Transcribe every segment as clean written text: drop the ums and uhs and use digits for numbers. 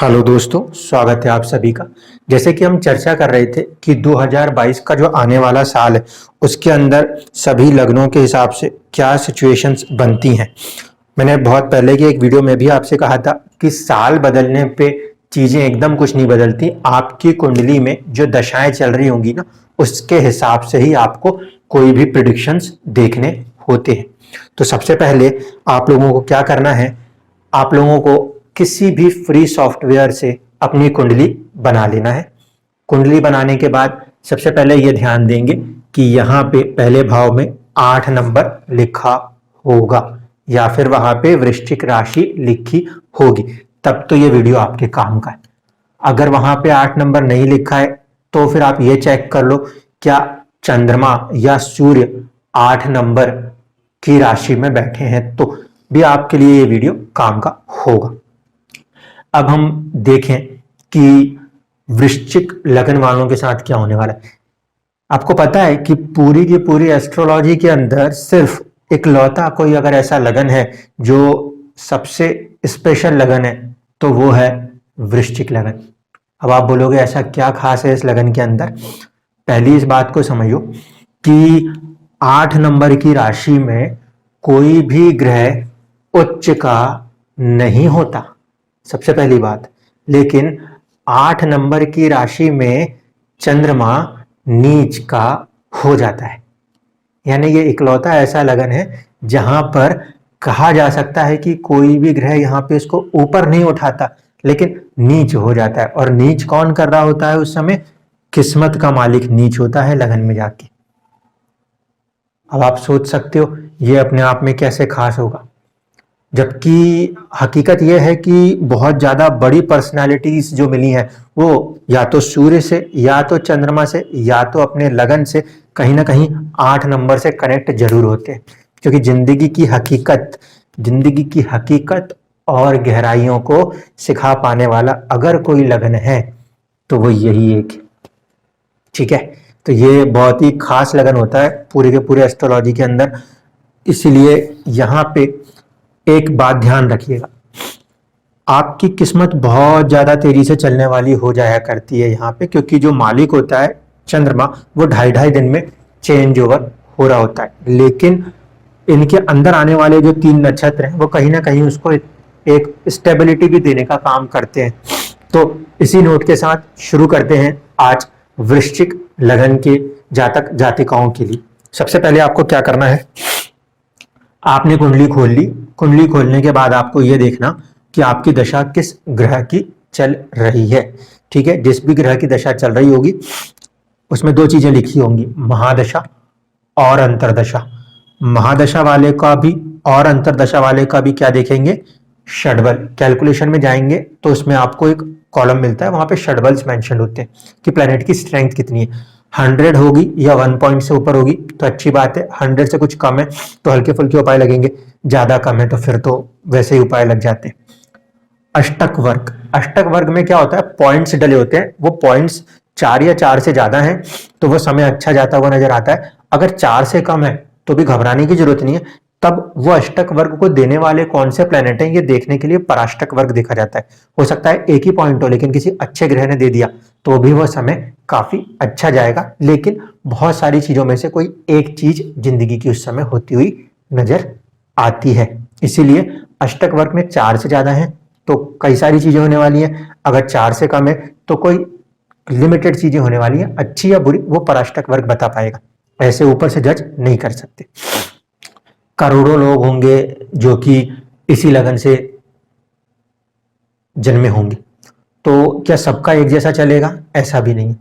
Hello दोस्तों, स्वागत है आप सभी का। जैसे कि हम चर्चा कर रहे थे कि 2022 का जो आने वाला साल है उसके अंदर सभी लग्नों के हिसाब से क्या सिचुएशंस बनती हैं। मैंने बहुत पहले की एक वीडियो में भी आपसे कहा था कि साल बदलने पे चीजें एकदम कुछ नहीं बदलती। आपकी कुंडली में जो दशाएं चल रही होंगी ना, उसके हिसाब से ही आपको कोई भी प्रिडिक्शंस देखने होते हैं। तो सबसे पहले आप लोगों को क्या करना है, आप लोगों को किसी भी फ्री सॉफ्टवेयर से अपनी कुंडली बना लेना है। कुंडली बनाने के बाद सबसे पहले ये ध्यान देंगे कि यहाँ पे पहले भाव में 8 नंबर लिखा होगा या फिर वहां पे वृश्चिक राशि लिखी होगी, तब तो ये वीडियो आपके काम का है। अगर वहां पे 8 नंबर नहीं लिखा है तो फिर आप ये चेक कर लो क्या चंद्रमा या सूर्य 8 नंबर की राशि में बैठे हैं, तो भी आपके लिए ये वीडियो काम का होगा। अब हम देखें कि वृश्चिक लगन वालों के साथ क्या होने वाला है। आपको पता है कि पूरी की पूरी एस्ट्रोलॉजी के अंदर सिर्फ इकलौता कोई अगर ऐसा लगन है जो सबसे स्पेशल लगन है तो वो है वृश्चिक लगन। अब आप बोलोगे ऐसा क्या खास है इस लगन के अंदर। पहली इस बात को समझो कि 8 नंबर की राशि में कोई भी ग्रह उच्च का नहीं होता, सबसे पहली बात। लेकिन 8 नंबर की राशि में चंद्रमा नीच का हो जाता है। यानी ये इकलौता ऐसा लगन है जहां पर कहा जा सकता है कि कोई भी ग्रह यहां पे इसको ऊपर नहीं उठाता, लेकिन नीच हो जाता है। और नीच कौन कर रहा होता है उस समय? किस्मत का मालिक नीच होता है लगन में जाके। अब आप सोच सकते हो ये अपने आप में कैसे खास होगा, जबकि हकीकत यह है कि बहुत ज्यादा बड़ी पर्सनालिटीज जो मिली हैं वो या तो सूर्य से या तो चंद्रमा से या तो अपने लगन से कहीं ना कहीं 8 नंबर से कनेक्ट जरूर होते हैं। क्योंकि जिंदगी की हकीकत और गहराइयों को सिखा पाने वाला अगर कोई लगन है तो वो यही एक है। ठीक है, तो ये बहुत ही खास लगन होता है पूरे के पूरे एस्ट्रोलॉजी के अंदर। इसीलिए यहाँ पे एक बात ध्यान रखिएगा, आपकी किस्मत बहुत ज्यादा तेजी से चलने वाली हो जाया करती है यहाँ पे, क्योंकि जो मालिक होता है चंद्रमा वो 2.5 दिन में चेंज ओवर हो रहा होता है। लेकिन इनके अंदर आने वाले जो 3 नक्षत्र हैं वो कहीं ना कहीं उसको एक स्टेबिलिटी भी देने का काम करते हैं। तो इसी नोट के साथ शुरू करते हैं आज वृश्चिक लगन के जातक जातिकाओं के लिए। सबसे पहले आपको क्या करना है, आपने कुंडली खोल ली। कुंडली खोलने के बाद आपको यह देखना कि आपकी दशा किस ग्रह की चल रही है। ठीक है, जिस भी ग्रह की दशा चल रही होगी उसमें 2 चीजें लिखी होंगी, महादशा और अंतरदशा। महादशा वाले का भी और अंतरदशा वाले का भी क्या देखेंगे, षडबल। कैलकुलेशन में जाएंगे तो उसमें आपको एक कॉलम मिलता है, वहां पे षडबल्स मेंशन होते हैं कि प्लेनेट की स्ट्रेंथ कितनी है। 100 होगी या 1 पॉइंट से ऊपर होगी तो अच्छी बात है, 100 से कुछ कम है तो हल्के फुल्के उपाय लगेंगे, ज्यादा कम है तो फिर तो वैसे ही उपाय लग जाते हैं। अष्टक वर्ग, अष्टक वर्ग में क्या होता है, पॉइंट्स डले होते हैं। वो पॉइंट्स 4 या 4 से ज्यादा हैं तो वो समय अच्छा जाता हुआ नजर आता है। अगर 4 से कम है तो भी घबराने की जरूरत नहीं है। तब वो अष्टक वर्ग को देने वाले कौन से प्लेनेट हैं ये देखने के लिए पराष्टक वर्ग देखा जाता है। हो सकता है एक ही पॉइंट हो लेकिन किसी अच्छे ग्रह ने दे दिया तो भी वो समय काफी अच्छा जाएगा। लेकिन बहुत सारी चीजों में से कोई एक चीज जिंदगी की उस समय होती हुई नजर आती है। इसीलिए अष्टक वर्ग में 4 से ज्यादा है तो कई सारी चीजें होने वाली हैं। अगर 4 से कम है तो कोई लिमिटेड चीजें होने वाली हैं, अच्छी या बुरी वो पराष्टक वर्ग बता पाएगा, ऐसे ऊपर से जज नहीं कर सकते। करोड़ों लोग होंगे जो कि इसी लगन से जन्मे होंगे, तो क्या सबका एक जैसा चलेगा? ऐसा भी नहीं।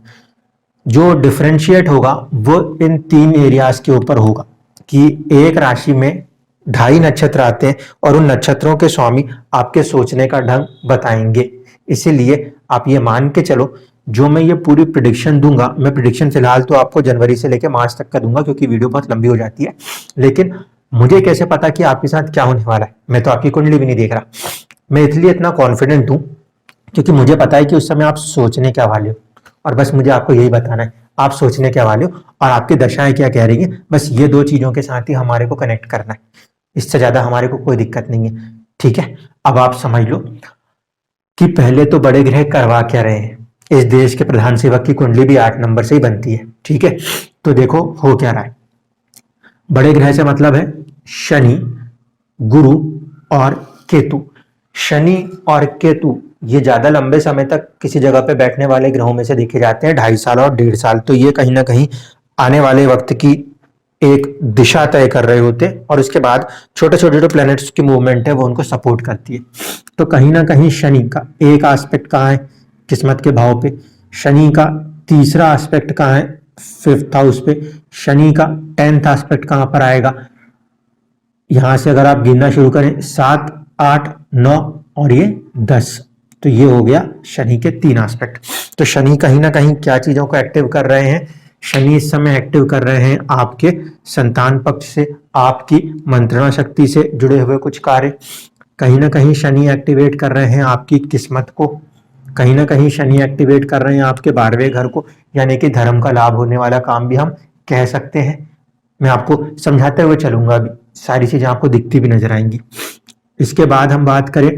जो डिफरेंशिएट होगा वो इन 3 एरियाज के ऊपर होगा कि एक राशि में 2.5 नक्षत्र आते हैं और उन नक्षत्रों के स्वामी आपके सोचने का ढंग बताएंगे। इसीलिए आप ये मान के चलो, जो मैं ये पूरी प्रिडिक्शन दूंगा, मैं प्रिडिक्शन फिलहाल तो आपको जनवरी से लेकर मार्च तक का दूंगा क्योंकि वीडियो बहुत लंबी हो जाती है। लेकिन मुझे कैसे पता कि आपके साथ क्या होने वाला है? मैं तो आपकी कुंडली भी नहीं देख रहा। मैं इसलिए इतना कॉन्फिडेंट हूं क्योंकि मुझे पता है कि उस समय आप सोचने क्या वाले हो, और बस मुझे आपको यही बताना है आप सोचने क्या वाले हो और आपकी दशाएं क्या कह रही है। बस ये 2 चीजों के साथ ही हमारे को कनेक्ट करना है, इससे ज्यादा हमारे को कोई दिक्कत नहीं है। ठीक है, अब आप समझ लो कि पहले तो बड़े ग्रह करवा क्या रहे हैं। इस देश के प्रधान सेवक की कुंडली भी 8 नंबर से ही बनती है, ठीक है। तो देखो हो क्या रहा है। बड़े ग्रह से मतलब है शनि, गुरु और केतु। शनि और केतु ये ज्यादा लंबे समय तक किसी जगह पे बैठने वाले ग्रहों में से देखे जाते हैं, 2.5 साल और 1.5 साल। तो ये कहीं ना कहीं आने वाले वक्त की एक दिशा तय कर रहे होते हैं, और उसके बाद छोटे छोटे जो प्लैनेट्स की मूवमेंट है वो उनको सपोर्ट करती है। तो कहीं ना कहीं शनि का एक एस्पेक्ट कहाँ है, किस्मत के भाव पे। शनि का तीसरा एस्पेक्ट कहाँ है, 5th हाउस पे। शनि का 10th एस्पेक्ट कहाँ पर आएगा, यहां से अगर आप गिनना शुरू करें 7, 8, 9 और ये 10, तो ये हो गया शनि के 3 एस्पेक्ट। तो शनि कहीं ना कहीं क्या चीजों को एक्टिव कर रहे हैं, शनि इस समय एक्टिव कर रहे हैं आपके संतान पक्ष से, आपकी मंत्रणा शक्ति से जुड़े हुए कुछ कार्य। कहीं ना कहीं शनि एक्टिवेट कर रहे हैं आपकी किस्मत को, कहीं ना कहीं शनि एक्टिवेट कर रहे हैं आपके 12वें घर को, यानी कि धर्म का लाभ होने वाला काम भी हम कह सकते हैं। मैं आपको समझाते हुए चलूंगा, अभी सारी चीजें आपको दिखती भी नजर आएंगी। इसके बाद हम बात करें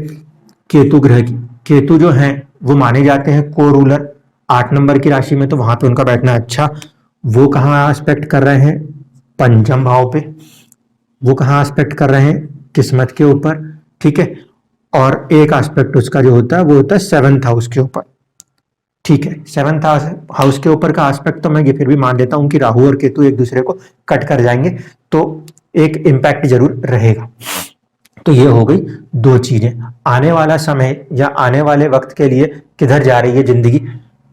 केतु ग्रह की। केतु जो हैं वो माने जाते हैं को रूलर 8 नंबर की राशि में, तो वहां पे उनका बैठना अच्छा। वो कहाँ एस्पेक्ट कर रहे हैं, पंचम भाव पे। वो कहाँ एस्पेक्ट कर रहे हैं, किस्मत के ऊपर, ठीक है। और एक एस्पेक्ट उसका जो होता है वो होता है 7th हाउस के ऊपर, ठीक है। 7th हाउस के ऊपर का एस्पेक्ट तो मैं ये फिर भी मान लेता हूं कि राहु और केतु एक दूसरे को कट कर जाएंगे, तो एक इम्पैक्ट जरूर रहेगा। तो ये हो गई दो चीजें। आने वाला समय या आने वाले वक्त के लिए किधर जा रही है जिंदगी,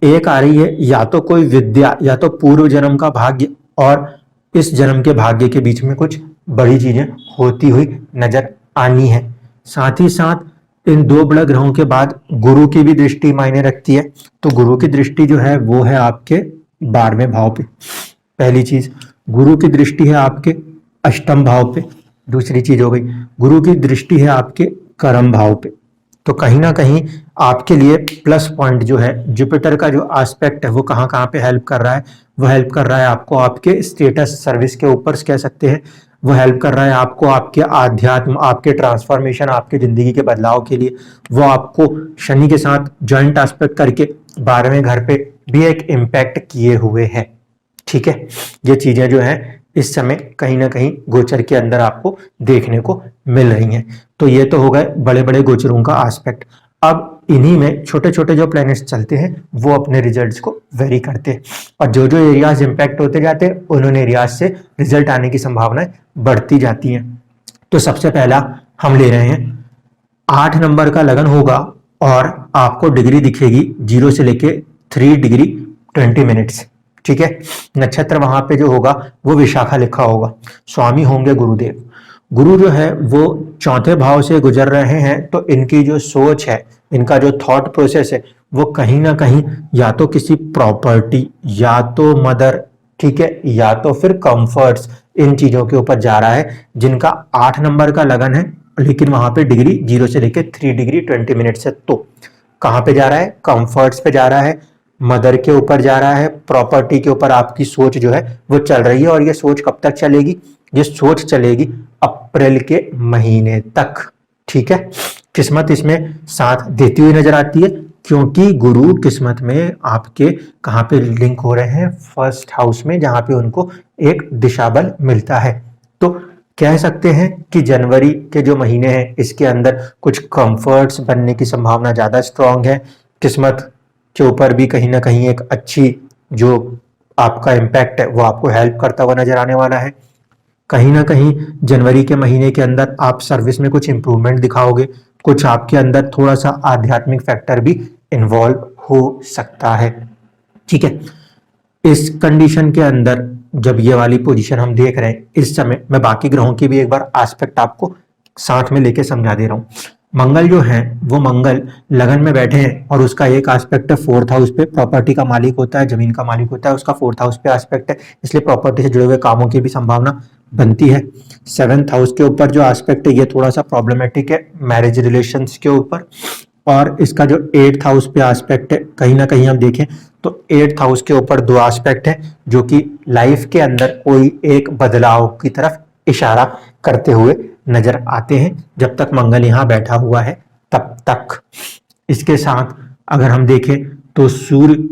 एक आ रही है या तो कोई विद्या या तो पूर्व जन्म का भाग्य और इस जन्म के भाग्य के बीच में कुछ बड़ी चीजें होती हुई नजर आनी है। साथ ही साथ इन दो बड़े ग्रहों के बाद गुरु की भी दृष्टि मायने रखती है। तो गुरु की दृष्टि जो है वो है आपके 12वें भाव पे, पहली चीज। गुरु की दृष्टि है आपके अष्टम भाव पे, दूसरी चीज हो गई। गुरु की दृष्टि है आपके कर्म भाव पे। तो कहीं ना कहीं आपके लिए प्लस पॉइंट जो है, जुपिटर का जो एस्पेक्ट है वो कहाँ कहाँ पे हेल्प कर रहा है, वो हेल्प कर रहा है आपको आपके स्टेटस सर्विस के ऊपर कह सकते हैं। वो हेल्प कर रहा है आपको आपके आध्यात्म, आपके ट्रांसफॉर्मेशन, आपके जिंदगी के बदलाव के लिए। वो आपको शनि के साथ ज्वाइंट एस्पेक्ट करके 12वें घर पे भी एक इम्पैक्ट किए हुए हैं, ठीक है। ये चीजें जो है इस समय कहीं ना कहीं गोचर के अंदर आपको देखने को मिल रही हैं। तो ये तो हो गए बड़े बड़े गोचरों का एस्पेक्ट। अब इन्हीं में छोटे छोटे जो प्लैनेट्स चलते हैं वो अपने रिजल्ट्स को वेरी करते हैं, और जो जो एरियाज इंपैक्ट होते जाते हैं उन एरियाज से रिजल्ट आने की संभावनाएं बढ़ती जाती हैं। तो सबसे पहला हम ले रहे हैं 8 नंबर का लगन होगा और आपको डिग्री दिखेगी 0 से लेके 3 डिग्री 20 मिनट्स, ठीक है। नक्षत्र वहां पे जो होगा वो विशाखा लिखा होगा, स्वामी होंगे गुरुदेव। गुरु जो है वो 4थे भाव से गुजर रहे हैं, तो इनकी जो सोच है, इनका जो थॉट प्रोसेस है वो कहीं ना कहीं या तो किसी प्रॉपर्टी या तो मदर, ठीक है, या तो फिर कंफर्ट्स, इन चीजों के ऊपर जा रहा है। जिनका 8 नंबर का लगन है लेकिन वहां पे डिग्री 0 से लेके 3 डिग्री 20 मिनट है, तो कहां पे जा रहा है, कंफर्ट्स पे जा रहा है, मदर के ऊपर जा रहा है, प्रॉपर्टी के ऊपर आपकी सोच जो है वो चल रही है। और ये सोच कब तक चलेगी, ये सोच चलेगी अप्रैल के महीने तक, ठीक है। किस्मत इसमें साथ देती हुई नजर आती है, क्योंकि गुरु किस्मत में आपके कहां पे लिंक हो रहे हैं, 1st हाउस में, जहां पे उनको एक दिशा बल मिलता है। तो कह सकते हैं कि जनवरी के जो महीने हैं इसके अंदर कुछ कंफर्ट्स बनने की संभावना ज्यादा स्ट्रांग है। किस्मत के ऊपर भी कहीं ना कहीं एक अच्छी जो आपका इम्पैक्ट है वो आपको हेल्प करता हुआ नजर आने वाला है। कहीं ना कहीं जनवरी के महीने के अंदर आप सर्विस में कुछ इंप्रूवमेंट दिखाओगे, कुछ आपके अंदर थोड़ा सा आध्यात्मिक फैक्टर भी इन्वॉल्व हो सकता है, ठीक है। इस कंडीशन के अंदर जब ये वाली पोजीशन हम देख रहे हैं इस समय, मैं बाकी ग्रहों की भी एक बार एस्पेक्ट आपको साथ में लेके समझा दे रहा हूँ। मंगल जो है वो मंगल लगन में बैठे हैं और उसका एक एस्पेक्ट है 4th हाउस पे, प्रॉपर्टी का मालिक होता है, जमीन का मालिक होता है, उसका 4th हाउस पे एस्पेक्ट है, इसलिए प्रॉपर्टी से जुड़े हुए कामों की भी संभावना बनती है। 7th हाउस के ऊपर जो एस्पेक्ट है ये थोड़ा सा प्रॉब्लमेटिक है मैरिज रिलेशंस के ऊपर। और इसका जो 8th हाउस पे एस्पेक्ट है, कहीं ना कहीं हम देखें तो 8th हाउस के ऊपर 2 एस्पेक्ट है जो कि लाइफ के अंदर कोई एक बदलाव की तरफ इशारा करते हुए नजर आते हैं, जब तक मंगल यहाँ बैठा हुआ है तब तक। इसके साथ अगर हम देखें तो सूर्य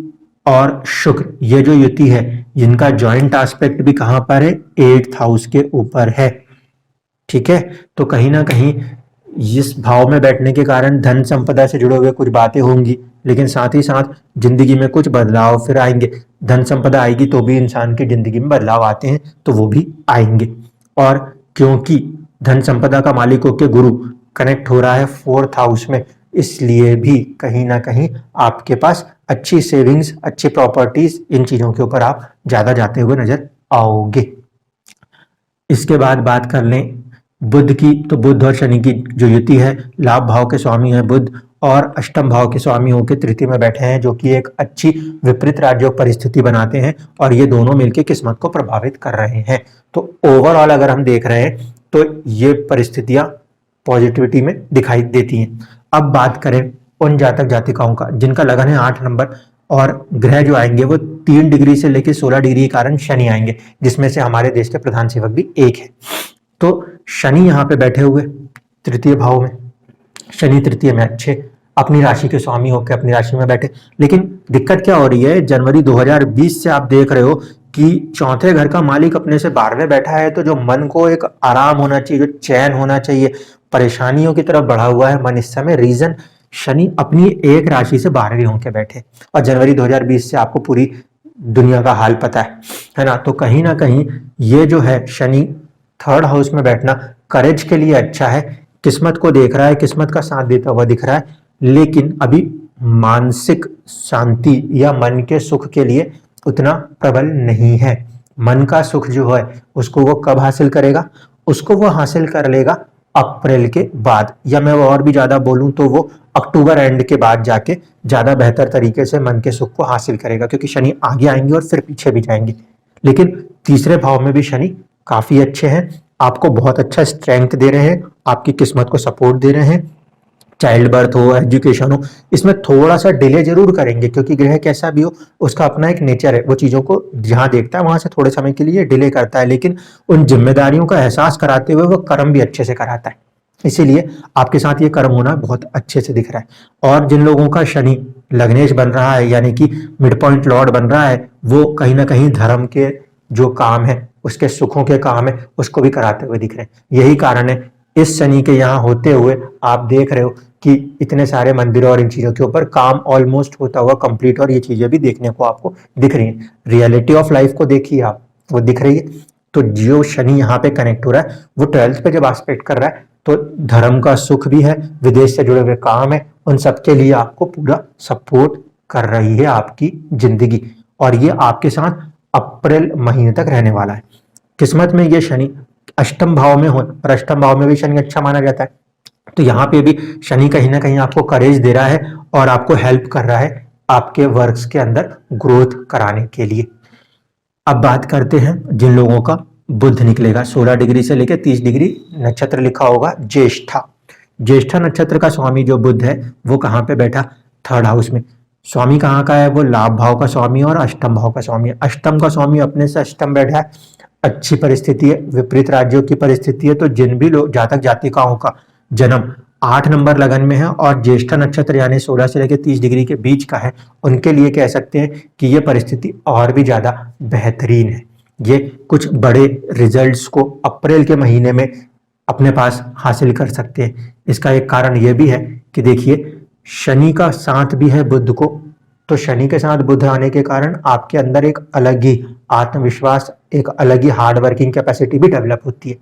और शुक्र ये जो युति है जिनका जॉइंट एस्पेक्ट भी कहां पर है, 8th हाउस के ऊपर है। ठीक है, तो कहीं ना कहीं इस भाव में बैठने के कारण धन संपदा से जुड़े हुए कुछ बातें होंगी, लेकिन साथ ही साथ जिंदगी में कुछ बदलाव फिर आएंगे। धन संपदा आएगी तो भी इंसान की जिंदगी में बदलाव आते हैं, तो वो भी आएंगे। और क्योंकि धन संपदा का मालिक होकर गुरु कनेक्ट हो रहा है 4th हाउस में, इसलिए भी कहीं ना कहीं आपके पास अच्छी सेविंग्स, अच्छी प्रॉपर्टीज, इन चीजों के ऊपर आप ज्यादा जाते हुए नजर आओगे। इसके बाद बात कर लें बुध की, तो बुध और शनि की जो युति है, लाभ भाव के स्वामी है बुध और अष्टम भाव के स्वामी होकर तृतीय में बैठे हैं, जो कि एक अच्छी विपरीत राजयोग परिस्थिति बनाते हैं और ये दोनों मिलकर किस्मत को प्रभावित कर रहे हैं। तो ओवरऑल अगर हम देख रहे हैं तो ये परिस्थितियां पॉजिटिविटी में दिखाई देती हैं। अब बात करें उन जातक जातिकाओं का जिनका लगन है 8 नंबर, और ग्रह जो आएंगे वो 3 डिग्री से लेकर 16 डिग्री के कारण शनि आएंगे, जिसमें से हमारे देश के प्रधान सेवक भी एक है। तो शनि यहाँ पे बैठे हुए तृतीय भाव में, शनि तृतीय में अच्छे अपनी राशि के स्वामी होकर अपनी राशि में बैठे। लेकिन दिक्कत क्या हो रही है, जनवरी 2020 से आप देख रहे हो कि चौथे घर का मालिक अपने से 12वें बैठा है, तो जो मन को एक आराम होना चाहिए, जो चैन होना चाहिए, परेशानियों की तरफ बढ़ा हुआ है मन इस समय। रीजन, शनि अपनी एक राशि से 12वें होकर बैठे, और जनवरी 2020 से आपको पूरी दुनिया का हाल पता है ना। तो कहीं ना कहीं ये जो है शनि 3rd हाउस में बैठना करेज के लिए अच्छा है, किस्मत को देख रहा है, किस्मत का साथ देता हुआ दिख रहा है, लेकिन अभी मानसिक शांति या मन के सुख के लिए उतना प्रबल नहीं है। मन का सुख जो है उसको वो कब हासिल करेगा, उसको वो हासिल कर लेगा अप्रैल के बाद, या मैं और भी ज्यादा बोलूं तो वो अक्टूबर एंड के बाद जाके ज्यादा बेहतर तरीके से मन के सुख को हासिल करेगा, क्योंकि शनि आगे आएंगे और फिर पीछे भी जाएंगे। लेकिन तीसरे भाव में भी शनि काफी अच्छे हैं, आपको बहुत अच्छा स्ट्रेंथ दे रहे हैं, आपकी किस्मत को सपोर्ट दे रहे हैं। चाइल्ड बर्थ हो, एजुकेशन हो, इसमें थोड़ा सा डिले जरूर करेंगे, क्योंकि ग्रह कैसा भी हो उसका अपना एक नेचर है, वो चीजों को जहां देखता है वहां से थोड़े समय के लिए डिले करता है, लेकिन उन जिम्मेदारियों का एहसास कराते हुए वो कर्म भी अच्छे से कराता है। इसीलिए आपके साथ ये कर्म होना बहुत अच्छे से दिख रहा है। और जिन लोगों का शनि लग्नेश बन रहा है, यानी कि मिड पॉइंट लॉर्ड बन रहा है, वो कहीं ना कहीं धर्म के जो काम है, उसके सुखों के काम है, उसको भी कराते हुए दिख रहे हैं। यही कारण है इस शनि के यहाँ होते हुए आप देख रहे हो कि इतने सारे मंदिरों और इन चीजों के ऊपर काम ऑलमोस्ट होता हुआ कंप्लीट, और ये चीजें भी देखने को आपको दिख रही हैं। रियलिटी ऑफ लाइफ को देखिए आप, वो दिख रही है। तो जो शनि यहाँ पे कनेक्ट हो रहा है वो 12th पे जब एस्पेक्ट कर रहा है, तो धर्म का सुख भी है, विदेश से जुड़े हुए काम है, उन सबके लिए आपको पूरा सपोर्ट कर रही है आपकी जिंदगी, और ये आपके साथ अप्रैल महीने तक रहने वाला है। किस्मत में ये शनि अष्टम भाव में हो, और अष्टम भाव में भी शनि अच्छा माना जाता है, तो यहाँ पे भी शनि कहीं ना कहीं आपको करेज दे रहा है और आपको हेल्प कर रहा है आपके वर्क्स के अंदर ग्रोथ कराने के लिए। अब बात करते हैं जिन लोगों का बुध निकलेगा 16 डिग्री से लेकर 30 डिग्री, नक्षत्र लिखा होगा ज्येष्ठा। ज्येष्ठा नक्षत्र का स्वामी जो बुध है वो कहाँ पे बैठा, 3rd हाउस में। स्वामी कहाँ का है, वो लाभ भाव का स्वामी और अष्टम भाव का स्वामी है। अष्टम का स्वामी अपने से अष्टम बैठा है, अच्छी परिस्थिति है, विपरीत राज्यों की परिस्थिति है। तो जिन भी लोग जातक जातिकाओं का जन्म 8 नंबर लगन में है और ज्येष्ठा नक्षत्र यानी 16 से लेकर 30 डिग्री के बीच का है, उनके लिए कह सकते हैं कि ये परिस्थिति और भी ज्यादा बेहतरीन है। ये कुछ बड़े रिजल्ट्स को अप्रैल के महीने में अपने पास हासिल कर सकते हैं। इसका एक कारण ये भी है कि देखिए शनि का साथ भी है बुध को, तो शनि के साथ बुध आने के कारण आपके अंदर एक अलग ही आत्मविश्वास, एक अलग ही हार्ड वर्किंग कैपेसिटी भी डेवलप होती है।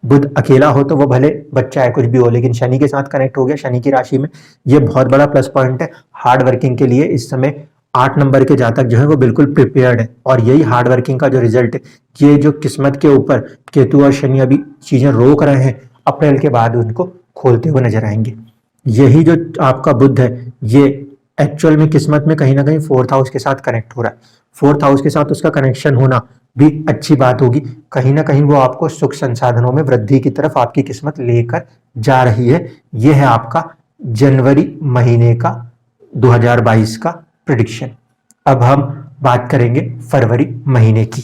बुध अकेला हो तो वो भले बच्चा है कुछ भी हो, लेकिन शनि के साथ कनेक्ट हो गया, शनि की राशि में, ये बहुत बड़ा प्लस पॉइंट है हार्ड वर्किंग के लिए। इस समय 8 नंबर के जातक जो है वो बिल्कुल प्रिपेयर्ड है, और यही हार्ड वर्किंग का जो रिजल्ट है, ये जो किस्मत के ऊपर केतु और शनि अभी चीजें रोक रहे हैं, अप्रैल के बाद उनको खोलते हुए नजर आएंगे। यही जो आपका बुध है ये एक्चुअल में किस्मत में कहीं ना कहीं 4th हाउस के साथ कनेक्ट हो रहा है। 4th हाउस के साथ उसका कनेक्शन होना भी अच्छी बात होगी, कहीं ना कहीं वो आपको सुख संसाधनों में वृद्धि की तरफ आपकी किस्मत लेकर जा रही है। यह है आपका जनवरी महीने का 2022 का प्रेडिक्शन। अब हम बात करेंगे फरवरी महीने की।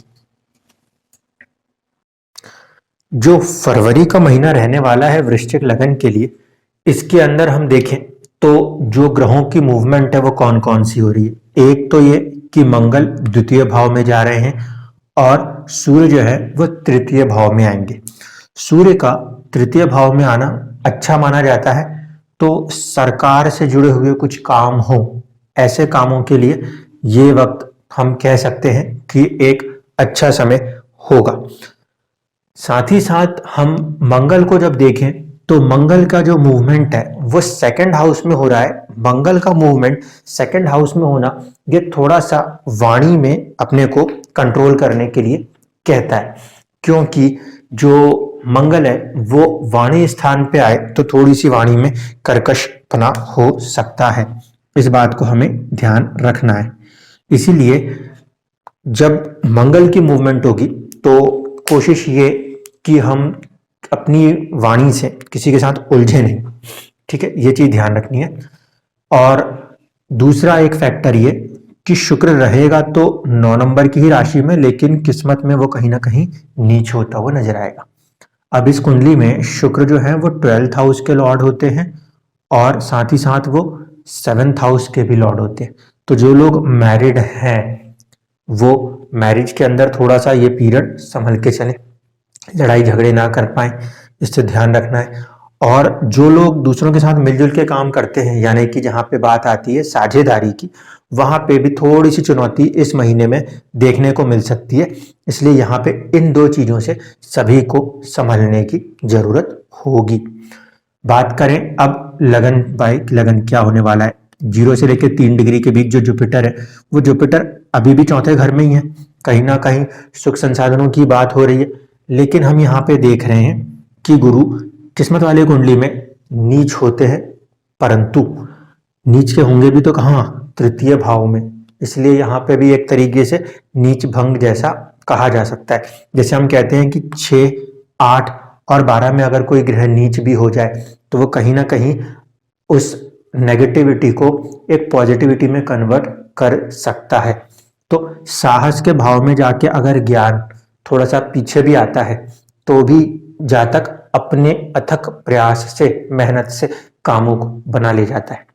जो फरवरी का महीना रहने वाला है वृश्चिक लगन के लिए, इसके अंदर हम देखें तो जो ग्रहों की मूवमेंट है वो कौन कौन सी हो रही है। एक तो ये कि मंगल द्वितीय भाव में जा रहे हैं और सूर्य जो है वो तृतीय भाव में आएंगे। सूर्य का तृतीय भाव में आना अच्छा माना जाता है, तो सरकार से जुड़े हुए कुछ काम हो, ऐसे कामों के लिए ये वक्त हम कह सकते हैं कि एक अच्छा समय होगा। साथ ही साथ हम मंगल को जब देखें तो मंगल का जो मूवमेंट है वो सेकंड हाउस में हो रहा है। मंगल का मूवमेंट सेकंड हाउस में होना ये थोड़ा सा वाणी में अपने को कंट्रोल करने के लिए कहता है, क्योंकि जो मंगल है वो वाणी स्थान पे आए तो थोड़ी सी वाणी में कर्कशपना हो सकता है। इस बात को हमें ध्यान रखना है। इसीलिए जब मंगल की मूवमेंट होगी तो कोशिश ये कि हम अपनी वाणी से किसी के साथ उलझे नहीं, ठीक है, ये चीज ध्यान रखनी है। और दूसरा एक फैक्टर ये कि शुक्र रहेगा तो 9 नंबर की ही राशि में, लेकिन किस्मत में वो कहीं ना कहीं नीच होता हुआ नजर आएगा। अब इस कुंडली में शुक्र जो है वो 12th हाउस के लॉर्ड होते हैं और साथ ही साथ वो 7th हाउस के भी लॉर्ड होते हैं। तो जो लोग मैरिड हैं वो मैरिज के अंदर थोड़ा सा ये पीरियड संभल के चले, लड़ाई झगड़े ना कर पाए, इससे ध्यान रखना है। और जो लोग दूसरों के साथ मिलजुल के काम करते हैं, यानी कि जहाँ पे बात आती है साझेदारी की, वहां पे भी थोड़ी सी चुनौती इस महीने में देखने को मिल सकती है। इसलिए यहाँ पे इन दो चीजों से सभी को संभलने की जरूरत होगी। बात करें अब लगन बाई, लगन क्या होने वाला है। 0 से लेकर 3 डिग्री के बीच जो जुपिटर है वो जुपिटर अभी भी चौथे घर में ही है। कहीं ना कहीं सुख संसाधनों की बात हो रही है, लेकिन हम यहाँ पे देख रहे हैं कि गुरु किस्मत वाले कुंडली में नीच होते हैं, परंतु नीच के होंगे भी तो कहाँ, तृतीय भाव में। इसलिए यहाँ पे भी एक तरीके से नीच भंग जैसा कहा जा सकता है। जैसे हम कहते हैं कि 6, 8 और 12 में अगर कोई ग्रह नीच भी हो जाए तो वो कहीं ना कहीं उस नेगेटिविटी को एक पॉजिटिविटी में कन्वर्ट कर सकता है। तो साहस के भाव में जाके अगर ज्ञान थोड़ा सा पीछे भी आता है तो भी जातक अपने अथक प्रयास से, मेहनत से कामों को बना ले जाता है।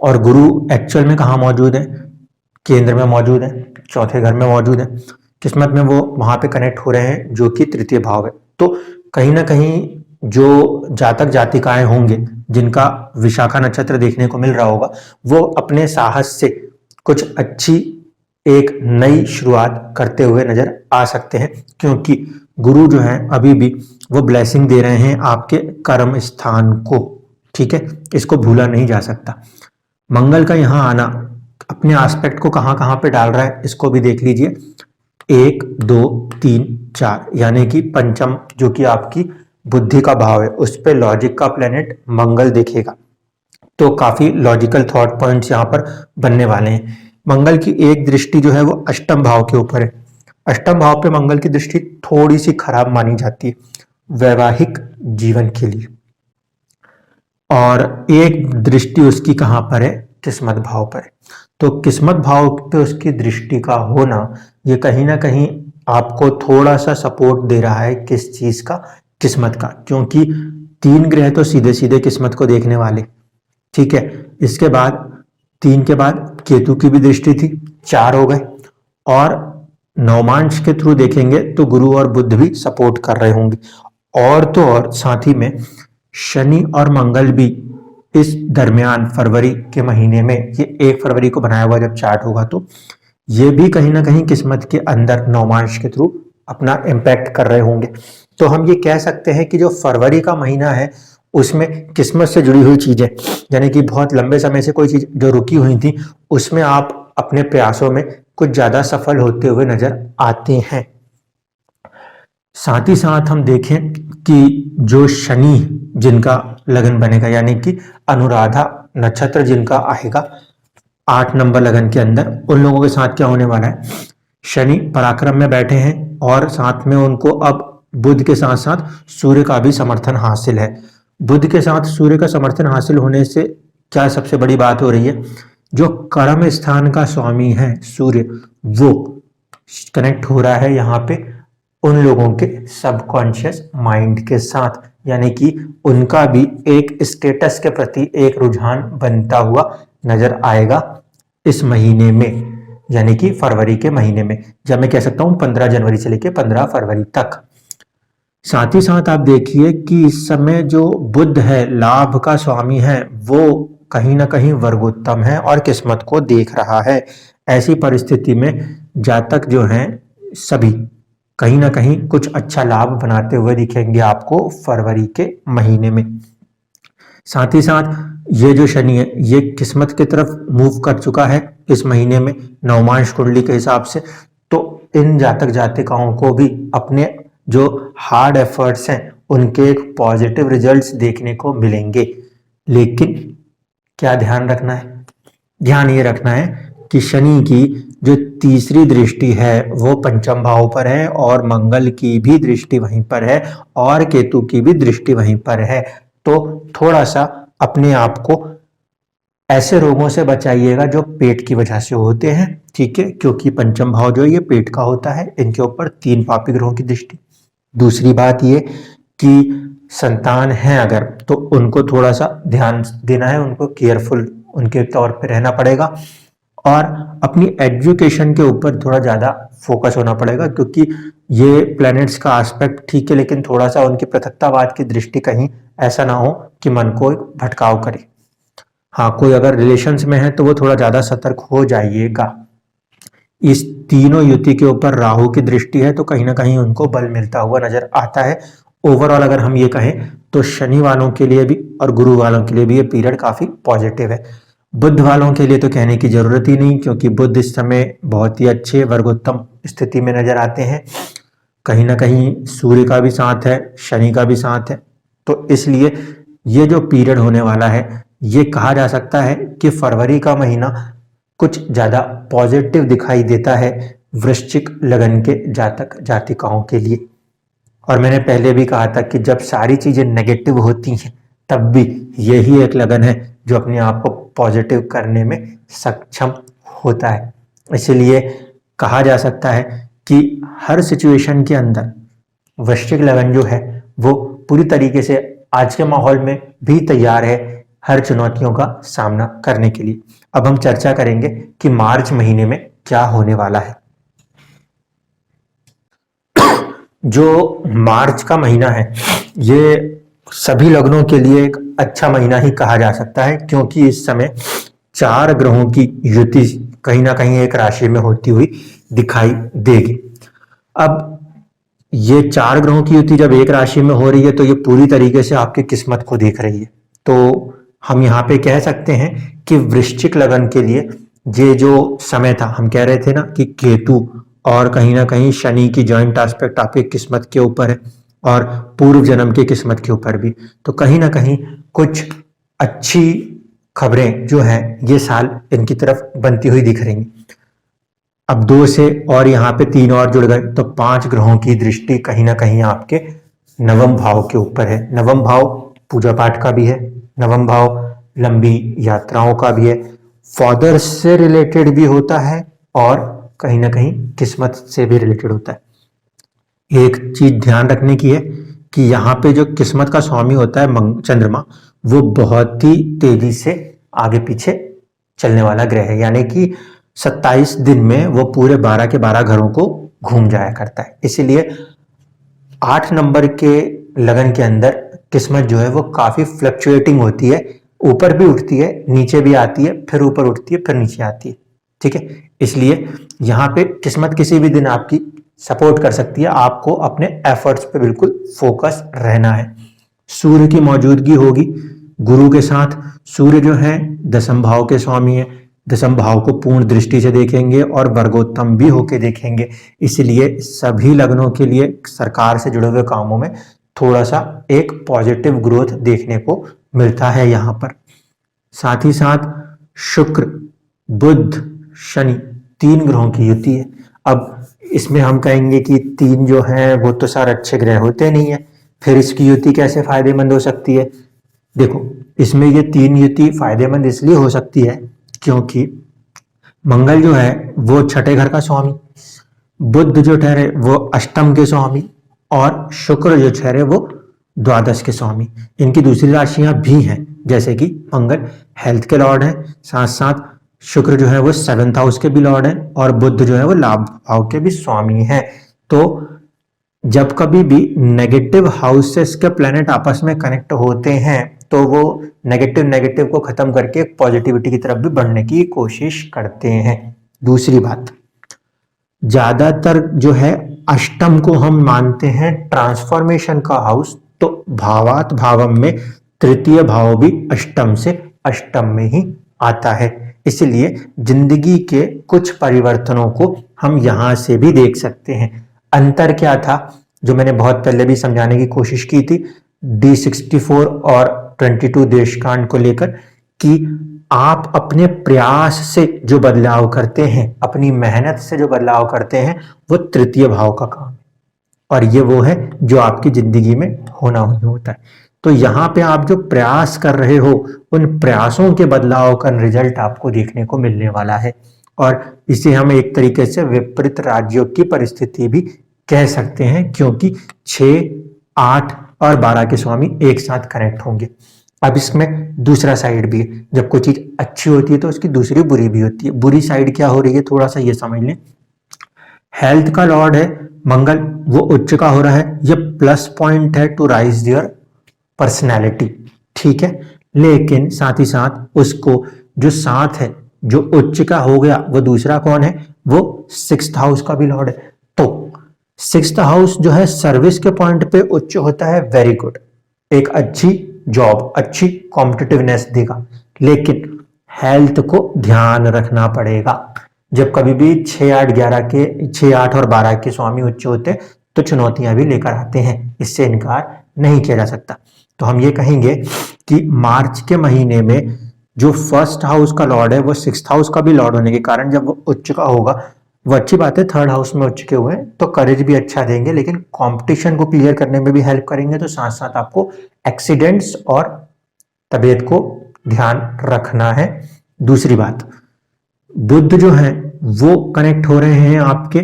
और गुरु एक्चुअल में कहाँ मौजूद है, केंद्र में मौजूद है, चौथे घर में मौजूद है। किस्मत में वो वहां पे कनेक्ट हो रहे हैं जो कि तृतीय भाव है। तो कहीं ना कहीं जो जातक जातिकाएं होंगे जिनका विशाखा नक्षत्र देखने को मिल रहा होगा, वो अपने साहस से कुछ अच्छी एक नई शुरुआत करते हुए नजर आ सकते हैं, क्योंकि गुरु जो है अभी भी वो ब्लेसिंग दे रहे हैं आपके कर्म स्थान को, ठीक है, इसको भूला नहीं जा सकता। मंगल का यहाँ आना अपने एस्पेक्ट को कहाँ कहाँ पे डाल रहा है इसको भी देख लीजिए। 1, 2, 3, 4 यानी कि पंचम जो कि आपकी बुद्धि का भाव है उस पे लॉजिक का प्लेनेट मंगल देखेगा। तो काफी लॉजिकल थॉट पॉइंट्स यहाँ पर बनने वाले हैं। मंगल की एक दृष्टि जो है वो अष्टम भाव के ऊपर है। अष्टम भाव पे मंगल की दृष्टि थोड़ी सी खराब मानी जाती है वैवाहिक जीवन के लिए। और एक दृष्टि उसकी कहां पर है, किस्मत भाव पर है। तो किस्मत भाव पे उसकी दृष्टि का होना ये कहीं ना कहीं आपको थोड़ा सा सपोर्ट दे रहा है। किस चीज का, किस्मत का, क्योंकि 3 ग्रह तो सीधे सीधे किस्मत को देखने वाले, ठीक है। इसके बाद 3 के बाद केतु की भी दृष्टि थी, 4 हो गए। और नवमांश के थ्रू देखेंगे तो गुरु और बुध भी सपोर्ट कर रहे होंगे। और तो और साथ ही में शनि और मंगल भी इस दरमियान फरवरी के महीने में, ये 1 फरवरी को बनाया हुआ जब चार्ट होगा तो ये भी कहीं ना कहीं किस्मत के अंदर नवमांश के थ्रू अपना इम्पैक्ट कर रहे होंगे। तो हम ये कह सकते हैं कि जो फरवरी का महीना है उसमें किस्मत से जुड़ी हुई चीजें, यानी कि बहुत लंबे समय से कोई चीज जो रुकी हुई थी उसमें आप अपने प्रयासों में कुछ ज्यादा सफल होते हुए नजर आते हैं। साथ ही साथ हम देखें कि जो शनि जिनका लगन बनेगा, यानी कि अनुराधा नक्षत्र जिनका आएगा 8 नंबर लगन के अंदर, उन लोगों के साथ क्या होने वाला है, शनि पराक्रम में बैठे हैं और साथ में उनको अब बुध के साथ साथ सूर्य का भी समर्थन हासिल है। बुध के साथ सूर्य का समर्थन हासिल होने से क्या सबसे बड़ी बात हो रही है, जो कर्म स्थान का स्वामी है सूर्य, वो कनेक्ट हो रहा है यहाँ पे उन लोगों के सबकॉन्शियस माइंड के साथ यानी कि उनका भी एक स्टेटस के प्रति एक रुझान बनता हुआ नजर आएगा इस महीने में, यानी कि फरवरी के महीने में, या मैं कह सकता हूं 15 जनवरी से लेकर 15 फरवरी तक। साथ ही साथ आप देखिए कि इस समय जो बुध है, लाभ का स्वामी है, वो कहीं ना कहीं वर्गोत्तम है और किस्मत को देख रहा है। ऐसी परिस्थिति में जातक जो हैं सभी कहीं ना कहीं कुछ अच्छा लाभ बनाते हुए दिखेंगे आपको फरवरी के महीने में। साथ ही साथ ये जो शनि है ये किस्मत की तरफ मूव कर चुका है इस महीने में नवमांश कुंडली के हिसाब से, तो इन जातक जातिकाओं को भी अपने जो हार्ड एफर्ट्स हैं उनके एक पॉजिटिव रिजल्ट्स देखने को मिलेंगे। लेकिन क्या ध्यान रखना है? ध्यान ये रखना है कि शनि की जो तीसरी दृष्टि है वो पंचम भाव पर है और मंगल की भी दृष्टि वहीं पर है और केतु की भी दृष्टि वहीं पर है। तो थोड़ा सा अपने आप को ऐसे रोगों से बचाइएगा जो पेट की वजह से होते हैं, ठीक है, क्योंकि पंचम भाव जो है ये पेट का होता है, इनके ऊपर 3 पापी ग्रहों की दृष्टि। दूसरी बात ये कि संतान है अगर तो उनको थोड़ा सा ध्यान देना है, उनको केयरफुल उनके तौर पे रहना पड़ेगा और अपनी एजुकेशन के ऊपर थोड़ा ज़्यादा फोकस होना पड़ेगा, क्योंकि ये प्लैनेट्स का एस्पेक्ट ठीक है लेकिन थोड़ा सा उनकी पृथकतावाद की दृष्टि कहीं ऐसा ना हो कि मन को भटकाव करे। हाँ, कोई अगर रिलेशंस में है तो वो थोड़ा ज़्यादा सतर्क हो जाइएगा। इस तीनों युति के ऊपर राहु की दृष्टि है तो कहीं ना कहीं उनको बल मिलता हुआ नजर आता है। ओवरऑल अगर हम ये कहें तो शनि वालों के लिए भी और गुरु वालों के लिए भी ये पीरियड काफी पॉजिटिव है। बुध वालों के लिए तो कहने की जरूरत ही नहीं, क्योंकि बुध इस समय बहुत ही अच्छे वर्गोत्तम स्थिति में नजर आते हैं। कहीं ना कहीं सूर्य का भी साथ है, शनि का भी साथ है, तो इसलिए ये जो पीरियड होने वाला है ये कहा जा सकता है कि फरवरी का महीना कुछ ज्यादा पॉजिटिव दिखाई देता है वृश्चिक लगन के जातक जातिकाओं के लिए। और मैंने पहले भी कहा था कि जब सारी चीजें नेगेटिव होती हैं तब भी यही एक लगन है जो अपने आप को पॉजिटिव करने में सक्षम होता है। इसलिए कहा जा सकता है कि हर सिचुएशन के अंदर वृश्चिक लगन जो है वो पूरी तरीके से आज के माहौल में भी तैयार है हर चुनौतियों का सामना करने के लिए। अब हम चर्चा करेंगे कि मार्च महीने में क्या होने वाला है। जो मार्च का महीना है ये सभी लग्नों के लिए एक अच्छा महीना ही कहा जा सकता है, क्योंकि इस समय 4 ग्रहों की युति कहीं ना कहीं एक राशि में होती हुई दिखाई देगी। अब ये 4 ग्रहों की युति जब एक राशि में हो रही है तो ये पूरी तरीके से आपकी किस्मत को देख रही है। तो हम यहाँ पे कह सकते हैं कि वृश्चिक लगन के लिए ये जो समय था, हम कह रहे थे ना कि केतु और कहीं ना कहीं शनि की जॉइंट एस्पेक्ट आपकी किस्मत के ऊपर है और पूर्व जन्म की किस्मत के ऊपर भी, तो कहीं ना कहीं कुछ अच्छी खबरें जो हैं ये साल इनकी तरफ बनती हुई दिख रही हैं। अब 2 से और यहाँ पे 3 और जुड़ गए तो 5 ग्रहों की दृष्टि कहीं ना कहीं आपके नवम भाव के ऊपर है। नवम भाव पूजा पाठ का भी है, नवम भाव लंबी यात्राओं का भी है, फादर से रिलेटेड भी होता है और कहीं ना कहीं किस्मत से भी रिलेटेड होता है। एक चीज ध्यान रखने की है कि यहाँ पे जो किस्मत का स्वामी होता है चंद्रमा, वो बहुत ही तेजी से आगे पीछे चलने वाला ग्रह है, यानी कि 27 दिन में वो पूरे 12 के 12 घरों को घूम जाया करता है। इसीलिए 8 नंबर के लगन के अंदर किस्मत जो है वो काफी फ्लक्चुएटिंग होती है, ऊपर भी उठती है, नीचे भी आती है, फिर ऊपर उठती है, फिर नीचे आती है, ठीक है। इसलिए यहाँ पे किस्मत किसी भी दिन आपकी सपोर्ट कर सकती है, आपको अपने एफर्ट्स पे बिल्कुल फोकस रहना है। सूर्य की मौजूदगी होगी गुरु के साथ। सूर्य जो है 10वें भाव के स्वामी है, 10वें भाव को पूर्ण दृष्टि से देखेंगे और वर्गोत्तम भी होके देखेंगे। इसलिए सभी लग्नों के लिए सरकार से जुड़े हुए कामों में थोड़ा सा एक पॉजिटिव ग्रोथ देखने को मिलता है यहाँ पर। साथ ही साथ शुक्र, बुध, शनि 3 ग्रहों की युति है। अब इसमें हम कहेंगे कि 3 जो हैं वो तो सारे अच्छे ग्रह होते नहीं है, फिर इसकी युति कैसे फायदेमंद हो सकती है? देखो, इसमें ये 3 युति फायदेमंद इसलिए हो सकती है क्योंकि मंगल जो है वो 6ठे घर का स्वामी, बुध जो ठहरे वो 8म के स्वामी और शुक्र जो ठहरे वो द्वादश के स्वामी। इनकी दूसरी राशियां भी हैं, जैसे कि मंगल हेल्थ के लॉर्ड है, साथ साथ शुक्र जो है वो 7th हाउस के भी लॉर्ड है, और बुध जो है वो लाभ भाव के भी स्वामी है। तो जब कभी भी नेगेटिव हाउसेस के प्लैनेट आपस में कनेक्ट होते हैं तो वो नेगेटिव नेगेटिव को खत्म करके पॉजिटिविटी की तरफ भी बढ़ने की कोशिश करते हैं। दूसरी बात, ज्यादातर जो है अष्टम को हम मानते हैं ट्रांसफॉर्मेशन का हाउस, तो भावात भावम में तृतीय भाव भी अष्टम से अष्टम में ही आता है। इसलिए जिंदगी के कुछ परिवर्तनों को हम यहां से भी देख सकते हैं। अंतर क्या था, जो मैंने बहुत पहले भी समझाने की कोशिश की थी D64 और 22 देशकांड को लेकर, कि आप अपने प्रयास से जो बदलाव करते हैं, अपनी मेहनत से जो बदलाव करते हैं, वो तृतीय भाव का काम है, और ये वो है जो आपकी जिंदगी में होना ही होता है। तो यहाँ पे आप जो प्रयास कर रहे हो, उन प्रयासों के बदलाव का रिजल्ट आपको देखने को मिलने वाला है, और इसे हम एक तरीके से विपरीत राज्यों की परिस्थिति भी कह सकते हैं, क्योंकि 6, 8 और 12 के स्वामी एक साथ कनेक्ट होंगे। अब इसमें दूसरा साइड भी है, जब कोई चीज अच्छी होती है तो उसकी दूसरी बुरी भी होती है। बुरी साइड क्या हो रही है, थोड़ा सा ये समझ लें। हेल्थ का लॉर्ड है मंगल, वो उच्च का हो रहा है, ये प्लस पॉइंट है टू राइज योर पर्सनैलिटी, ठीक है। लेकिन साथ ही साथ उसको जो साथ है, जो उच्च का हो गया, वो दूसरा कौन है, वो 6th हाउस का भी लॉर्ड है। तो 6th हाउस जो है सर्विस के पॉइंट पे उच्च होता है, वेरी गुड, एक अच्छी जॉब, अच्छी कॉम्पिटिटिवनेस देगा। लेकिन हेल्थ को ध्यान रखना पड़ेगा। जब कभी भी 6, 8, 11 के 6, 8 और 12 के स्वामी उच्च होते तो चुनौतियां भी लेकर आते हैं, इससे इनकार नहीं किया जा सकता। तो हम ये कहेंगे कि मार्च के महीने में जो 1st हाउस का लॉर्ड है वो 6th हाउस का भी लॉर्ड होने के कारण जब वो उच्च का होगा, वो अच्छी बात है, 3rd हाउस में उच्च के हुए हैं तो करेज भी अच्छा देंगे, लेकिन कंपटीशन को क्लियर करने में भी हेल्प करेंगे। तो साथ साथ आपको एक्सीडेंट्स और तबीयत को ध्यान रखना है। दूसरी बात, बुध जो है वो कनेक्ट हो रहे हैं आपके,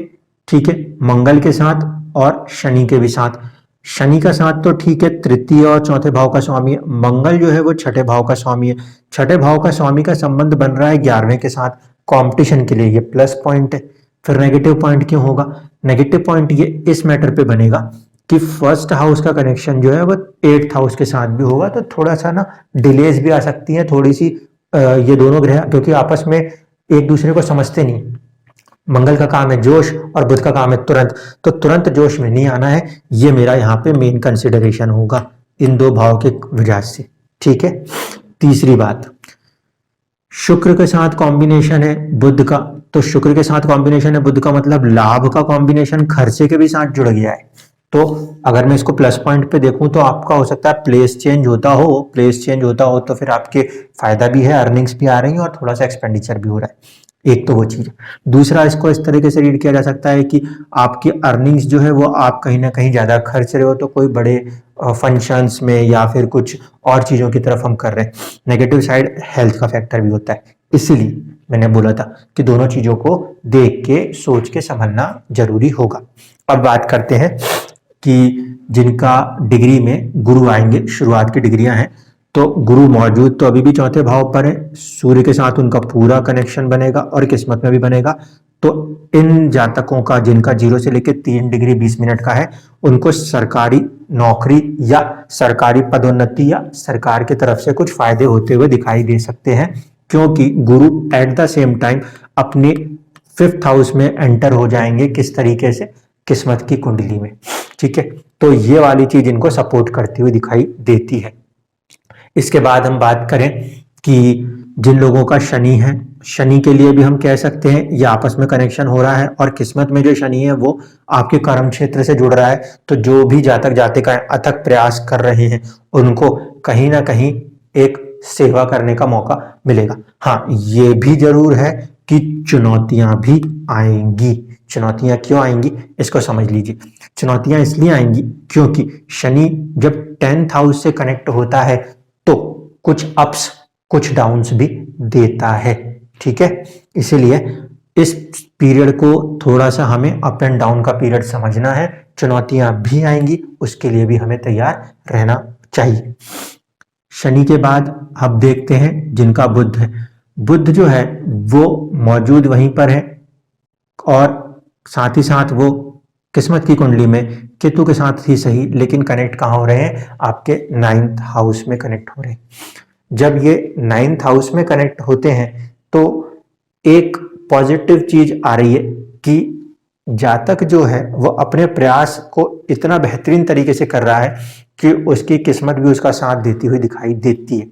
ठीक है, मंगल के साथ और शनि के भी साथ। शनि का साथ तो ठीक है, तृतीय और चौथे भाव का स्वामी है। मंगल जो है वो छठे भाव का स्वामी है। छठे भाव का स्वामी का संबंध बन रहा है 11वें के साथ, कंपटीशन के लिए ये प्लस पॉइंट है। फिर नेगेटिव पॉइंट क्यों होगा, नेगेटिव पॉइंट ये इस मैटर पे बनेगा कि 1st हाउस का कनेक्शन जो है वो 8th हाउस के साथ भी होगा, तो थोड़ा सा ना डिलेज भी आ सकती है, थोड़ी सी ये दोनों ग्रह, क्योंकि आपस में एक दूसरे को समझते नहीं। मंगल का काम है जोश और बुध का काम है तुरंत, तो तुरंत जोश में नहीं आना है, ये मेरा यहाँ पे मेन कंसिडरेशन होगा इन दो भाव के वजह से, ठीक है। तीसरी बात, शुक्र के साथ कॉम्बिनेशन है बुध का, तो शुक्र के साथ कॉम्बिनेशन है बुध का मतलब लाभ का कॉम्बिनेशन खर्चे के भी साथ जुड़ गया है। तो अगर मैं इसको प्लस पॉइंट पे देखूं तो आपका हो सकता है प्लेस चेंज होता हो, प्लेस चेंज होता हो तो फिर आपके फायदा भी है, अर्निंग्स भी आ रही है और थोड़ा सा एक्सपेंडिचर भी हो रहा है। एक तो वो चीज। दूसरा, इसको इस तरीके से रीड किया जा सकता है कि आपकी अर्निंग्स जो है वो आप कहीं ना कहीं ज्यादा खर्च रहे हो, तो कोई बड़े फंक्शंस में या फिर कुछ और चीजों की तरफ हम कर रहे हैं। नेगेटिव साइड हेल्थ का फैक्टर भी होता है, इसीलिए मैंने बोला था कि दोनों चीजों को देख के सोच के समझना जरूरी होगा। अब बात करते हैं कि जिनका डिग्री में गुरु आएंगे, शुरुआत की डिग्रियां हैं, तो गुरु मौजूद तो अभी भी चौथे भाव पर है, सूर्य के साथ उनका पूरा कनेक्शन बनेगा और किस्मत में भी बनेगा। तो इन जातकों का जिनका 0 से लेकर 3 डिग्री 20 मिनट का है, उनको सरकारी नौकरी या सरकारी पदोन्नति या सरकार की तरफ से कुछ फायदे होते हुए दिखाई दे सकते हैं, क्योंकि गुरु एट द सेम टाइम अपने 5th हाउस में एंटर हो जाएंगे। किस तरीके से, किस्मत की कुंडली में, ठीक है। तो ये वाली चीज इनको सपोर्ट करती हुई दिखाई देती है। इसके बाद हम बात करें कि जिन लोगों का शनि है, शनि के लिए भी हम कह सकते हैं ये आपस में कनेक्शन हो रहा है, और किस्मत में जो शनि है वो आपके कर्म क्षेत्र से जुड़ रहा है। तो जो भी जातक जातिकाएं अथक प्रयास कर रहे हैं उनको कहीं ना कहीं एक सेवा करने का मौका मिलेगा। हाँ, ये भी जरूर है कि चुनौतियां भी आएंगी। चुनौतियां क्यों आएंगी इसको समझ लीजिए। चुनौतियां इसलिए आएंगी क्योंकि शनि जब 10th हाउस से कनेक्ट होता है तो कुछ अप्स कुछ डाउन्स भी देता है, ठीक है। इसीलिए इस पीरियड को थोड़ा सा हमें अप एंड डाउन का पीरियड समझना है, चुनौतियां भी आएंगी, उसके लिए भी हमें तैयार रहना चाहिए। शनि के बाद अब देखते हैं जिनका बुध है। बुध जो है वो मौजूद वहीं पर है और साथ ही साथ वो किस्मत की कुंडली में केतु के साथ ही सही, लेकिन कनेक्ट कहाँ हो रहे हैं, आपके 9th हाउस में कनेक्ट हो रहे हैं। जब ये 9th हाउस में कनेक्ट होते हैं तो एक पॉजिटिव चीज आ रही है कि जातक जो है वो अपने प्रयास को इतना बेहतरीन तरीके से कर रहा है कि उसकी किस्मत भी उसका साथ देती हुई दिखाई देती है।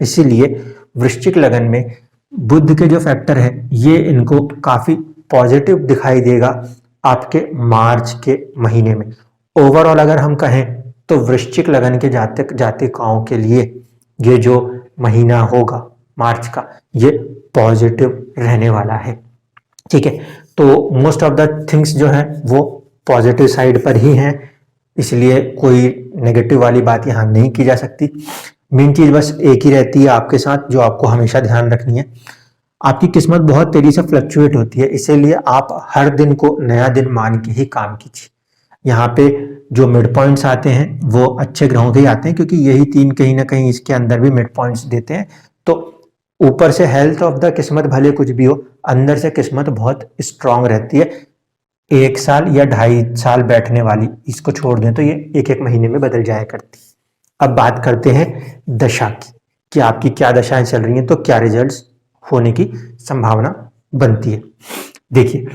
इसीलिए वृश्चिक लगन में बुध के जो फैक्टर है ये इनको काफी पॉजिटिव दिखाई देगा आपके मार्च के महीने में। ओवरऑल अगर हम कहें तो वृश्चिक लगन के जातक जातिकाओं के लिए ये जो महीना होगा मार्च का, ये पॉजिटिव रहने वाला है। ठीक है, तो मोस्ट ऑफ द थिंग्स जो है वो पॉजिटिव साइड पर ही हैं, इसलिए कोई नेगेटिव वाली बात यहाँ नहीं की जा सकती। मेन चीज बस एक ही रहती है आपके साथ, जो आपको हमेशा ध्यान रखनी है, आपकी किस्मत बहुत तेजी से फ्लक्चुएट होती है, इसीलिए आप हर दिन को नया दिन मान के ही काम कीजिए। यहाँ पे जो मिड पॉइंट्स आते हैं वो अच्छे ग्रहों के ही आते हैं, क्योंकि यही तीन कहीं ना कहीं इसके अंदर भी मिड पॉइंट्स देते हैं। तो ऊपर से हेल्थ ऑफ द किस्मत भले कुछ भी हो, अंदर से किस्मत बहुत स्ट्रांग रहती है। 1 साल या 2.5 साल बैठने वाली, इसको छोड़ दें तो ये 1-1 महीने में बदल जाया करती। अब बात करते हैं दशा की कि आपकी क्या दशाएं चल रही हैं तो क्या रिजल्ट्स होने की संभावना बनती है। देखिए,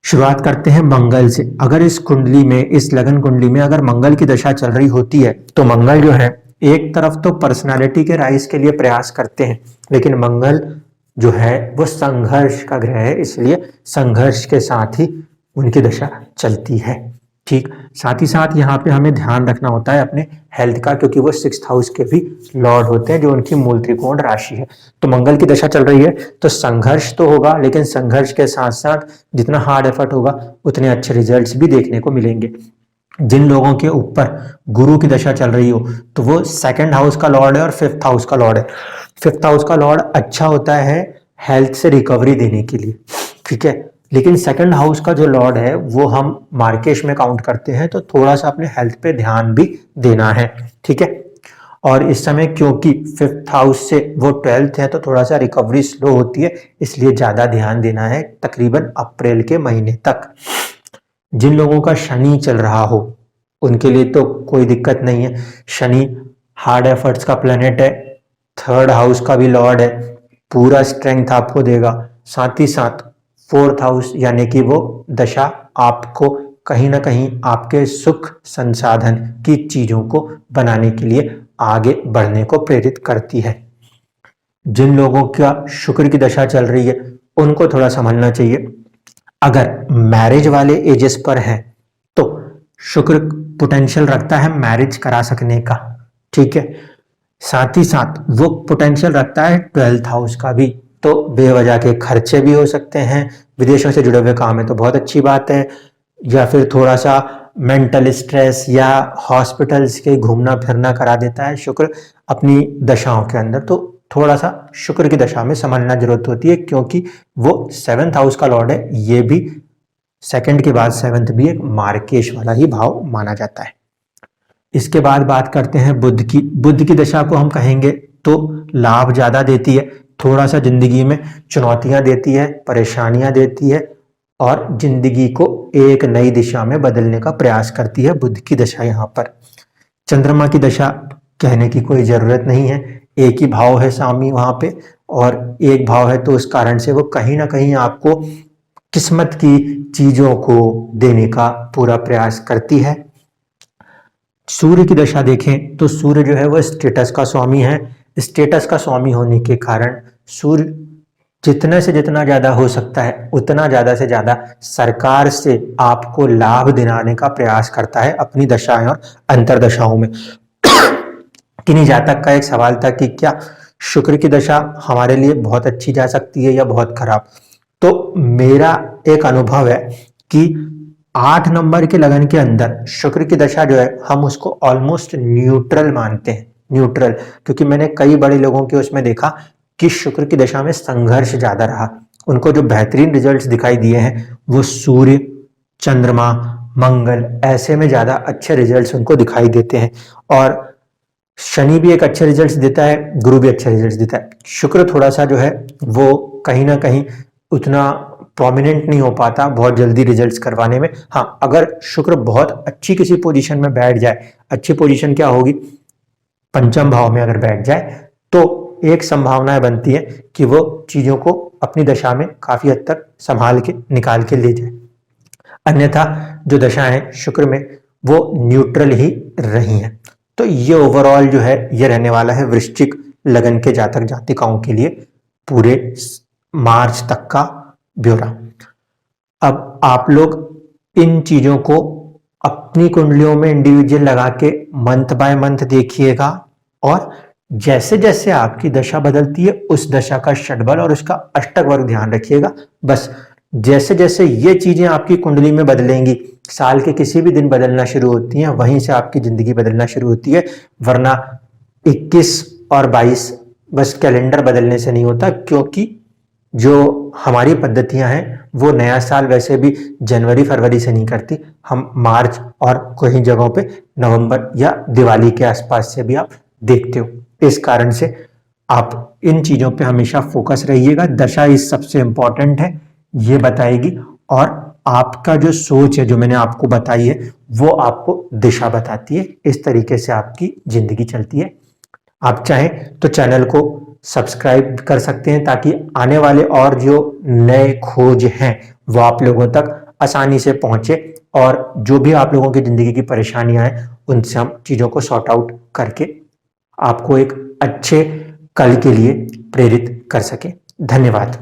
शुरुआत करते हैं मंगल से। अगर इस कुंडली में, इस लगन कुंडली में अगर मंगल की दशा चल रही होती है तो मंगल जो है एक तरफ तो पर्सनालिटी के राइज के लिए प्रयास करते हैं, लेकिन मंगल जो है वो संघर्ष का ग्रह है, इसलिए संघर्ष के साथ ही उनकी दशा चलती है। ठीक, साथ ही साथ यहाँ पे हमें ध्यान रखना होता है अपने हेल्थ का, क्योंकि वो 6th हाउस के भी लॉर्ड होते हैं, जो उनकी मूल त्रिकोण राशि है। तो मंगल की दशा चल रही है तो संघर्ष तो होगा, लेकिन संघर्ष के साथ साथ जितना हार्ड एफर्ट होगा उतने अच्छे रिजल्ट्स भी देखने को मिलेंगे। जिन लोगों के ऊपर गुरु की दशा चल रही हो तो वो 2nd हाउस का लॉर्ड है और 5th हाउस का लॉर्ड है। 5th हाउस का लॉर्ड अच्छा होता है हेल्थ से रिकवरी देने के लिए, ठीक है, लेकिन 2nd हाउस का जो लॉर्ड है वो हम मार्केश में काउंट करते हैं, तो थोड़ा सा अपने हेल्थ पे ध्यान भी देना है। ठीक है, और इस समय क्योंकि 5th हाउस से वो 12th है तो थोड़ा सा रिकवरी स्लो होती है, इसलिए ज्यादा ध्यान देना है तकरीबन अप्रैल के महीने तक। जिन लोगों का शनि चल रहा हो उनके लिए तो कोई दिक्कत नहीं है। शनि हार्ड एफर्ट्स का प्लेनेट है, 3rd हाउस का भी लॉर्ड है, पूरा स्ट्रेंथ आपको देगा। साथ ही साथ 4th हाउस यानी कि वो दशा आपको कहीं ना कहीं आपके सुख संसाधन की चीजों को बनाने के लिए आगे बढ़ने को प्रेरित करती है। जिन लोगों का शुक्र की दशा चल रही है उनको थोड़ा समझना चाहिए। अगर मैरिज वाले एजेस पर है तो शुक्र पोटेंशियल रखता है मैरिज करा सकने का, ठीक है, साथ ही साथ वो पोटेंशियल रखता है 12th हाउस का भी, तो बेवजह के खर्चे भी हो सकते हैं। विदेशों से जुड़े हुए काम है तो बहुत अच्छी बात है, या फिर थोड़ा सा मेंटल स्ट्रेस या हॉस्पिटल्स के घूमना फिरना करा देता है शुक्र अपनी दशाओं के अंदर। तो थोड़ा सा शुक्र की दशा में समझना जरूरत होती है, क्योंकि वो 7th हाउस का लॉर्ड है, ये भी 2nd के बाद 7th भी एक मार्केश वाला ही भाव माना जाता है। इसके बाद बात करते हैं बुध की। बुध की दशा को हम कहेंगे तो लाभ ज्यादा देती है, थोड़ा सा जिंदगी में चुनौतियां देती है, परेशानियां देती है और जिंदगी को एक नई दिशा में बदलने का प्रयास करती है बुध की दशा। यहाँ पर चंद्रमा की दशा कहने की कोई जरूरत नहीं है, एक ही भाव है स्वामी वहां पे, और एक भाव है तो उस कारण से वो कहीं ना कहीं आपको किस्मत की चीजों को देने का पूरा प्रयास करती है। सूर्य की दशा देखें तो सूर्य जो है वो स्टेटस का स्वामी है। स्टेटस का स्वामी होने के कारण सूर्य जितने से जितना ज्यादा हो सकता है उतना ज्यादा से ज्यादा सरकार से आपको लाभ दिलाने का प्रयास करता है अपनी दशाएं और अंतरदशाओं में। किन्हीं जातक का एक सवाल था कि क्या शुक्र की दशा हमारे लिए बहुत अच्छी जा सकती है या बहुत खराब। तो मेरा एक अनुभव है कि 8 नंबर के लगन के अंदर शुक्र की दशा जो है हम उसको ऑलमोस्ट न्यूट्रल मानते हैं। न्यूट्रल क्योंकि मैंने कई बड़े लोगों के उसमें देखा कि शुक्र की दशा में संघर्ष ज्यादा रहा, उनको जो बेहतरीन रिजल्ट्स दिखाई दिए हैं वो सूर्य, चंद्रमा मंगल, ऐसे में ज़्यादा अच्छे रिजल्ट्स उनको दिखाई देते हैं। और शनि भी एक अच्छे रिजल्ट्स देता है, गुरु भी अच्छे रिजल्ट्स देता है। शुक्र थोड़ा सा जो है वो कहीं ना कहीं उतना प्रोमिनेंट नहीं हो पाता बहुत जल्दी रिजल्ट्स करवाने में। हाँ, अगर शुक्र बहुत अच्छी किसी पोजीशन में बैठ जाए, अच्छी पोजीशन क्या होगी, पंचम भाव में अगर बैठ जाए, तो एक संभावना बनती है कि वो चीजों को अपनी दशा में काफी हद तक संभाल के निकाल के ले जाए। अन्यथा जो दशा है शुक्र में वो न्यूट्रल ही रही हैं। तो ये ओवरऑल जो है ये रहने वाला है वृश्चिक लगन के जातक जातिकाओं के लिए पूरे मार्च तक का ब्यौरा। अब आप लोग इन चीजों को अपनी कुंडलियों में इंडिविजुअल लगा के मंथ बाय मंथ देखिएगा, और जैसे जैसे आपकी दशा बदलती है उस दशा का षटबल और उसका अष्टक वर्ग ध्यान रखिएगा। बस जैसे जैसे ये चीजें आपकी कुंडली में बदलेंगी, साल के किसी भी दिन बदलना शुरू होती हैं, वहीं से आपकी जिंदगी बदलना शुरू होती है। वरना 21 और 22 बस कैलेंडर बदलने से नहीं होता, क्योंकि जो हमारी पद्धतियां हैं वो नया साल वैसे भी जनवरी फरवरी से नहीं करती, हम मार्च और कई जगहों पे नवंबर या दिवाली के आसपास से भी आप देखते हो। इस कारण से आप इन चीजों पे हमेशा फोकस रहिएगा। दशा इस सबसे इंपॉर्टेंट है, ये बताएगी, और आपका जो सोच है जो मैंने आपको बताई है वो आपको दिशा बताती है। इस तरीके से आपकी जिंदगी चलती है। आप चाहें तो चैनल को सब्सक्राइब कर सकते हैं ताकि आने वाले और जो नए खोज हैं वो आप लोगों तक आसानी से पहुंचे, और जो भी आप लोगों की जिंदगी की परेशानियां हैं उनसे हम चीजों को सॉर्ट आउट करके आपको एक अच्छे कल के लिए प्रेरित कर सके। धन्यवाद।